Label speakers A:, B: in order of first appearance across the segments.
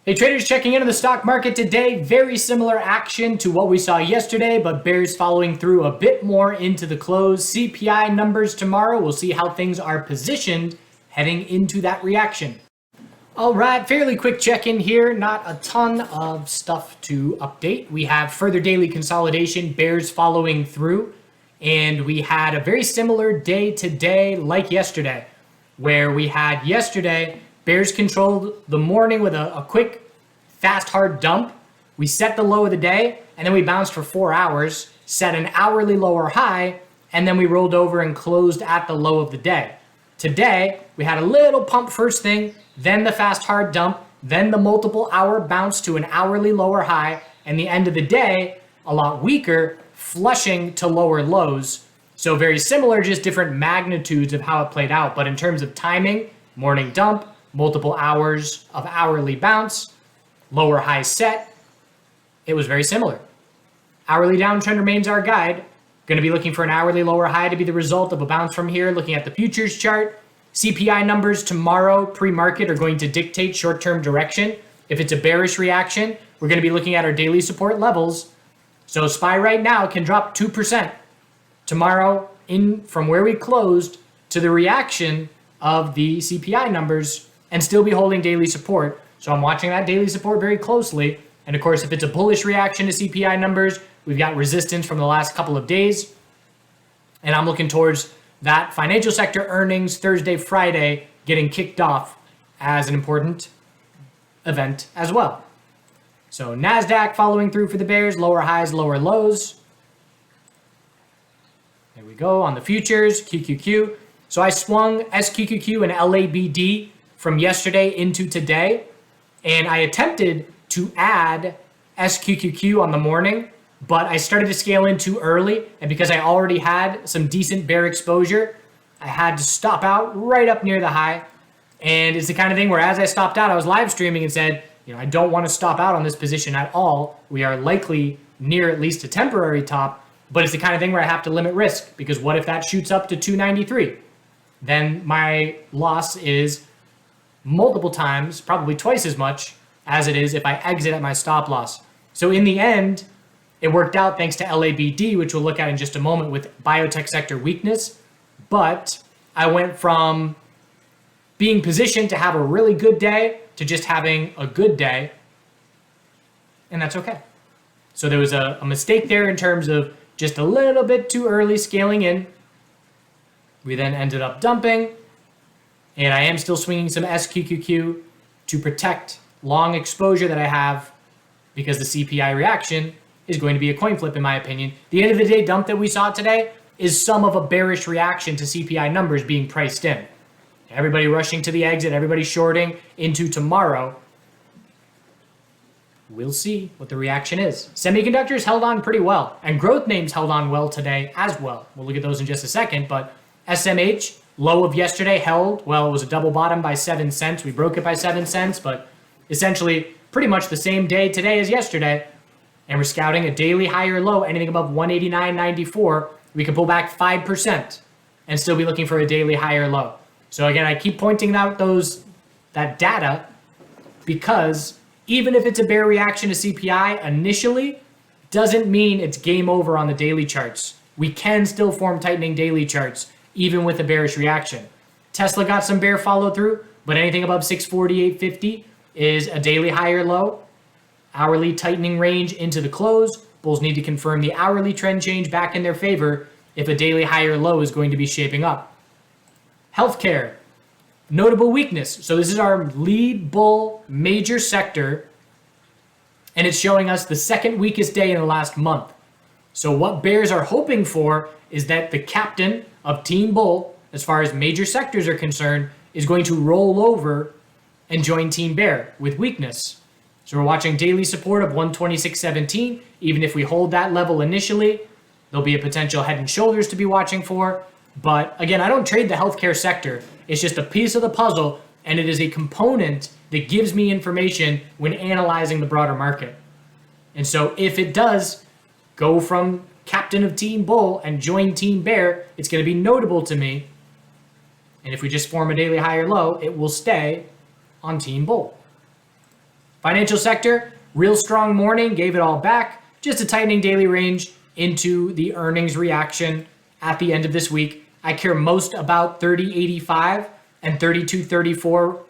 A: Hey traders, checking into the stock market today. Very similar action to what we saw yesterday, but bears following through a bit more into the close. CPI numbers tomorrow. We'll see how things are positioned heading into that reaction. All right, fairly quick check-in here. Not a ton of stuff to update. We have further daily consolidation, bears following through, and we had a very similar day today like yesterday, where we had yesterday bears controlled the morning with a quick, fast, hard dump. We set the low of the day, and then we bounced for 4 hours, set an hourly lower high, and then we rolled over and closed at the low of the day. Today, we had a little pump first thing, then the fast, hard dump, then the multiple hour bounce to an hourly lower high, and the end of the day, a lot weaker, flushing to lower lows. So very similar, just different magnitudes of how it played out. But in terms of timing, morning dump, multiple hours of hourly bounce, lower high set, it was very similar. Hourly downtrend remains our guide. Going to be looking for an hourly lower high to be the result of a bounce from here. Looking at the futures chart, CPI numbers tomorrow pre-market are going to dictate short-term direction. If it's a bearish reaction, we're going to be looking at our daily support levels. So SPY right now can drop 2% tomorrow in from where we closed to the reaction of the CPI numbers and still be holding daily support. So I'm watching that daily support very closely. And of course, if it's a bullish reaction to CPI numbers, we've got resistance from the last couple of days. And I'm looking towards that financial sector earnings Thursday, Friday getting kicked off as an important event as well. So NASDAQ following through for the bears, lower highs, lower lows. There we go on the futures, QQQ. So I swung SQQQ and LABD from yesterday into today, and I attempted to add SQQQ on the morning, but I started to scale in too early, and because I already had some decent bear exposure, I had to stop out right up near the high. And it's the kind of thing where as I stopped out, I was live streaming and said, I don't want to stop out on this position at all. We are likely near at least a temporary top, but it's the kind of thing where I have to limit risk, because what if that shoots up to 293? Then my loss is multiple times, probably twice as much as it is if I exit at my stop loss. So in the end, it worked out thanks to LABD, which we'll look at in just a moment with biotech sector weakness. But I went from being positioned to have a really good day to just having a good day, and that's okay. So there was a mistake there in terms of just a little bit too early scaling in. We then ended up dumping, and I am still swinging some SQQQ to protect long exposure that I have, because the CPI reaction is going to be a coin flip in my opinion. The end of the day dump that we saw today is some of a bearish reaction to CPI numbers being priced in. Everybody rushing to the exit, everybody shorting into tomorrow. We'll see what the reaction is. Semiconductors held on pretty well, and growth names held on well today as well. We'll look at those in just a second, but SMH, low of yesterday, held. Well, it was a double bottom by 7 cents. We broke it by 7 cents, but essentially pretty much the same day today as yesterday. And we're scouting a daily higher low, anything above 189.94. We can pull back 5% and still be looking for a daily higher low. So again, I keep pointing out that data, because even if it's a bear reaction to CPI initially, doesn't mean it's game over on the daily charts. We can still form tightening daily charts even with a bearish reaction. Tesla got some bear follow through, but anything above 648.50 is a daily higher low. Hourly tightening range into the close. Bulls need to confirm the hourly trend change back in their favor if a daily higher low is going to be shaping up. Healthcare, notable weakness. So this is our lead bull major sector, and it's showing us the second weakest day in the last month. So what bears are hoping for is that the captain of Team Bull, as far as major sectors are concerned, is going to roll over and join Team Bear with weakness. So we're watching daily support of 126.17. Even if we hold that level initially, there'll be a potential head and shoulders to be watching for. But again, I don't trade the healthcare sector. It's just a piece of the puzzle, and it is a component that gives me information when analyzing the broader market. And so if it does go from captain of Team Bull and join Team Bear, it's going to be notable to me. And if we just form a daily higher low, it will stay on Team Bull. Financial sector, real strong morning, gave it all back. Just a tightening daily range into the earnings reaction at the end of this week. I care most about 30.85 and 32.34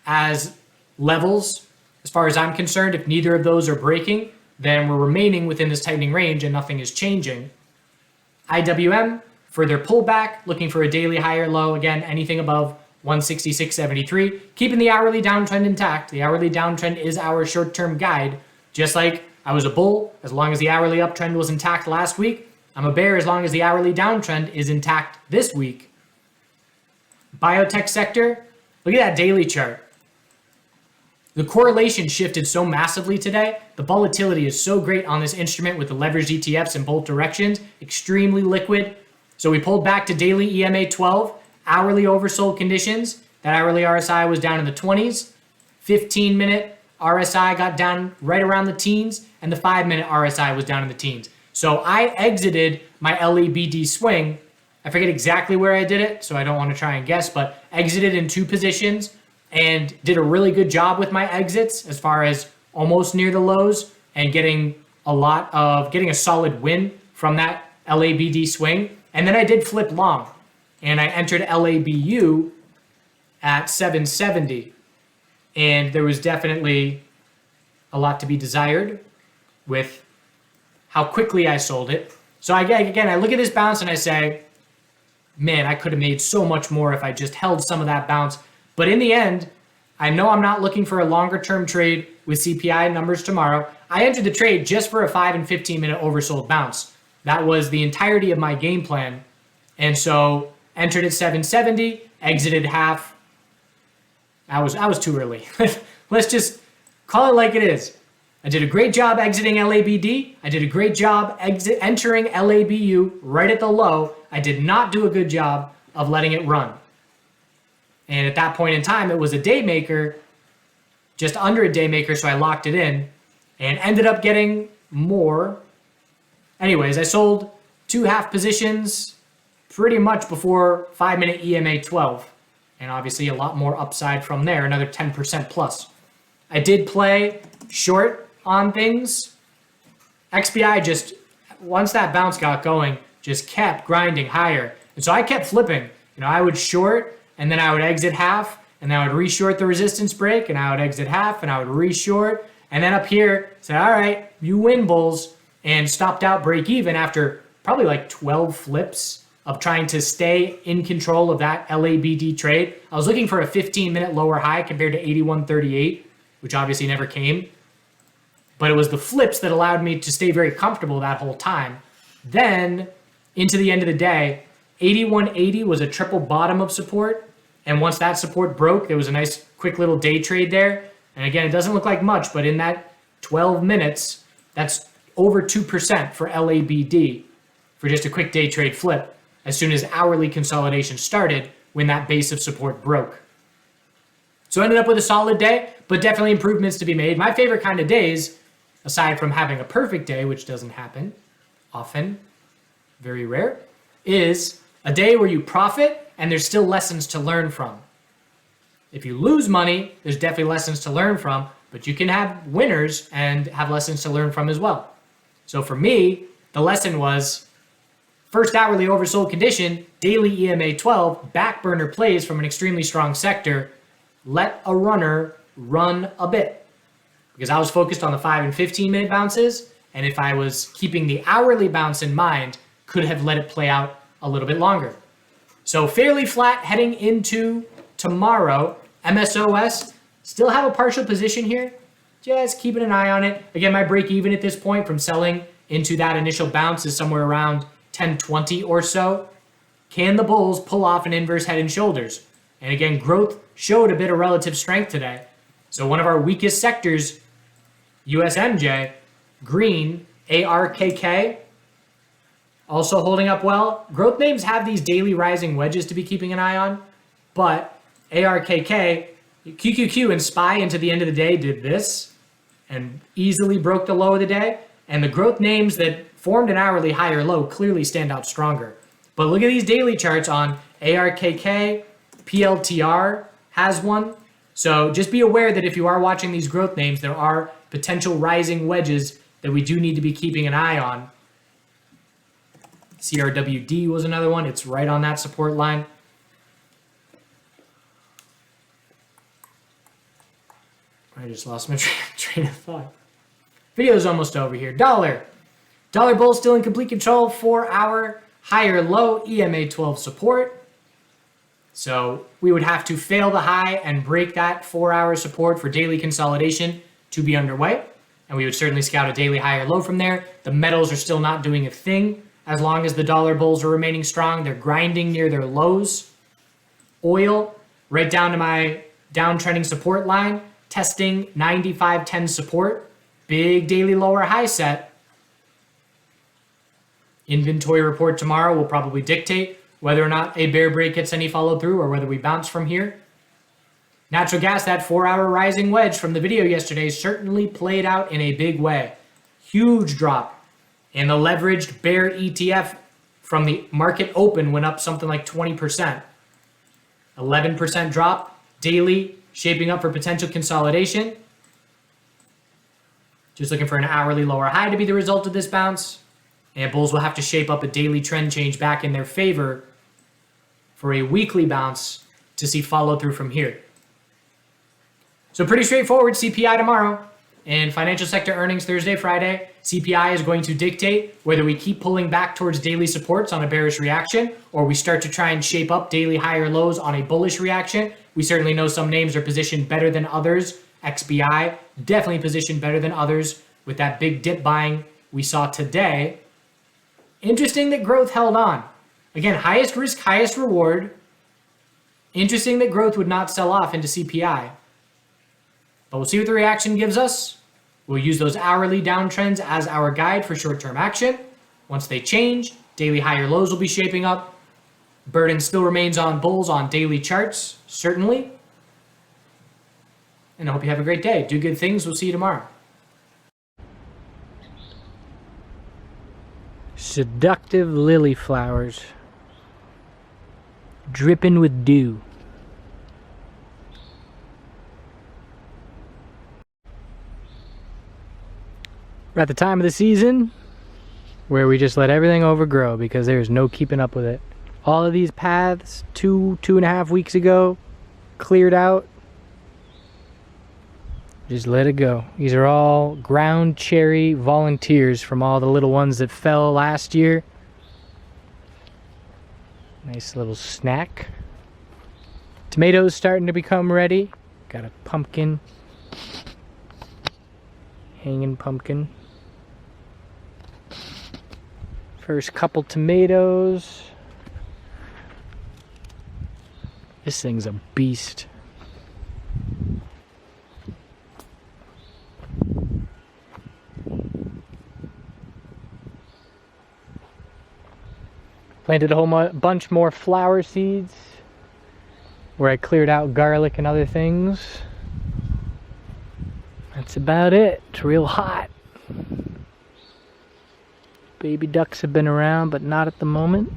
A: as levels. As far as I'm concerned, if neither of those are breaking, then we're remaining within this tightening range and nothing is changing. IWM, further pullback, looking for a daily higher low. Again, anything above 166.73. Keeping the hourly downtrend intact. The hourly downtrend is our short-term guide. Just like I was a bull as long as the hourly uptrend was intact last week, I'm a bear as long as the hourly downtrend is intact this week. Biotech sector, look at that daily chart. The correlation shifted so massively today. The volatility is so great on this instrument with the leveraged ETFs in both directions, extremely liquid. So we pulled back to daily EMA 12, hourly oversold conditions. That hourly RSI was down in the 20s. 15-minute RSI got down right around the teens, and the 5-minute RSI was down in the teens. So I exited my LABD swing. I forget exactly where I did it, so I don't want to try and guess, but exited in 2 positions and did a really good job with my exits as far as almost near the lows and getting a solid win from that LABD swing. And then I did flip long and I entered LABU at 770. And there was definitely a lot to be desired with how quickly I sold it. So I look at this bounce and I say, man, I could have made so much more if I just held some of that bounce. But in the end, I know I'm not looking for a longer term trade with CPI numbers tomorrow. I entered the trade just for a 5 and 15-minute oversold bounce. That was the entirety of my game plan. And so entered at 770, exited half. I was too early. Let's just call it like it is. I did a great job exiting LABD. I did a great job entering LABU right at the low. I did not do a good job of letting it run. And at that point in time, it was a day maker, just under a day maker, so I locked it in and ended up getting more. Anyways, I sold 2 half positions pretty much before 5-minute EMA 12. And obviously a lot more upside from there, another 10% plus. I did play short on things. XBI just, once that bounce got going, just kept grinding higher. And so I kept flipping. I would short, and then I would exit half, and then I would reshort the resistance break, and I would exit half, and I would reshort, and then up here, say, all right, you win, bulls, and stopped out break even after probably like 12 flips of trying to stay in control of that LABD trade. I was looking for a 15-minute lower high compared to 81.38, which obviously never came. But it was the flips that allowed me to stay very comfortable that whole time. Then, into the end of the day, 81.80 was a triple bottom of support. And once that support broke, there was a nice quick little day trade there. And again, it doesn't look like much, but in that 12 minutes, that's over 2% for LABD for just a quick day trade flip as soon as hourly consolidation started when that base of support broke. So I ended up with a solid day, but definitely improvements to be made. My favorite kind of days, aside from having a perfect day, which doesn't happen often, very rare, is a day where you profit and there's still lessons to learn from. If you lose money, there's definitely lessons to learn from, but you can have winners and have lessons to learn from as well. So for me, the lesson was first hourly oversold condition, daily EMA 12, back burner plays from an extremely strong sector. Let a runner run a bit. Because I was focused on the 5 and 15-minute bounces, and if I was keeping the hourly bounce in mind, could have let it play out a little bit longer. So fairly flat heading into tomorrow. MSOS, still have a partial position here. Just keeping an eye on it. Again, my break even at this point from selling into that initial bounce is somewhere around 10.20 or so. Can the bulls pull off an inverse head and shoulders? And again, growth showed a bit of relative strength today. So one of our weakest sectors, USMJ, green, ARKK, also holding up well. Growth names have these daily rising wedges to be keeping an eye on, but ARKK, QQQ and SPY into the end of the day did this and easily broke the low of the day. And the growth names that formed an hourly high or low clearly stand out stronger. But look at these daily charts on ARKK, PLTR has one, So just be aware that if you are watching these growth names, there are potential rising wedges that we do need to be keeping an eye on. CRWD was another one. It's right on that support line. I just lost my train of thought. Video's almost over here. Dollar bull still in complete control. 4-hour higher low EMA 12 support. So we would have to fail the high and break that 4-hour support for daily consolidation to be underway. And we would certainly scout a daily higher low from there. The metals are still not doing a thing as long as the dollar bulls are remaining strong. They're grinding near their lows. Oil, right down to my downtrending support line, testing 95.10 support. Big daily lower high set. Inventory report tomorrow will probably dictate whether or not a bear break gets any follow through or whether we bounce from here. Natural gas, that 4-hour rising wedge from the video yesterday certainly played out in a big way. Huge drop. And the leveraged bear ETF from the market open went up something like 20%. 11% drop. Daily shaping up for potential consolidation. Just looking for an hourly lower high to be the result of this bounce. And bulls will have to shape up a daily trend change back in their favor for a weekly bounce to see follow through from here. So pretty straightforward. CPI tomorrow and financial sector earnings Thursday, Friday. CPI is going to dictate whether we keep pulling back towards daily supports on a bearish reaction or we start to try and shape up daily higher lows on a bullish reaction. We certainly know some names are positioned better than others. XBI definitely positioned better than others with that big dip buying we saw today. Interesting that growth held on. Again, highest risk, highest reward. Interesting that growth would not sell off into CPI. But we'll see what the reaction gives us. We'll use those hourly downtrends as our guide for short-term action. Once they change, daily higher lows will be shaping up. Burden still remains on bulls on daily charts, certainly. And I hope you have a great day. Do good things. We'll see you tomorrow. Seductive lily flowers, dripping with dew. We're at the time of the season where we just let everything overgrow because there's no keeping up with it. All of these paths 2.5 weeks ago cleared out. Just let it go. These are all ground cherry volunteers from all the little ones that fell last year. Nice little snack. Tomatoes starting to become ready. Got a pumpkin. Hanging pumpkin. First couple tomatoes. This thing's a beast. Planted a whole bunch more flower seeds where I cleared out garlic and other things. That's about it. It's real hot. Baby ducks have been around, but not at the moment.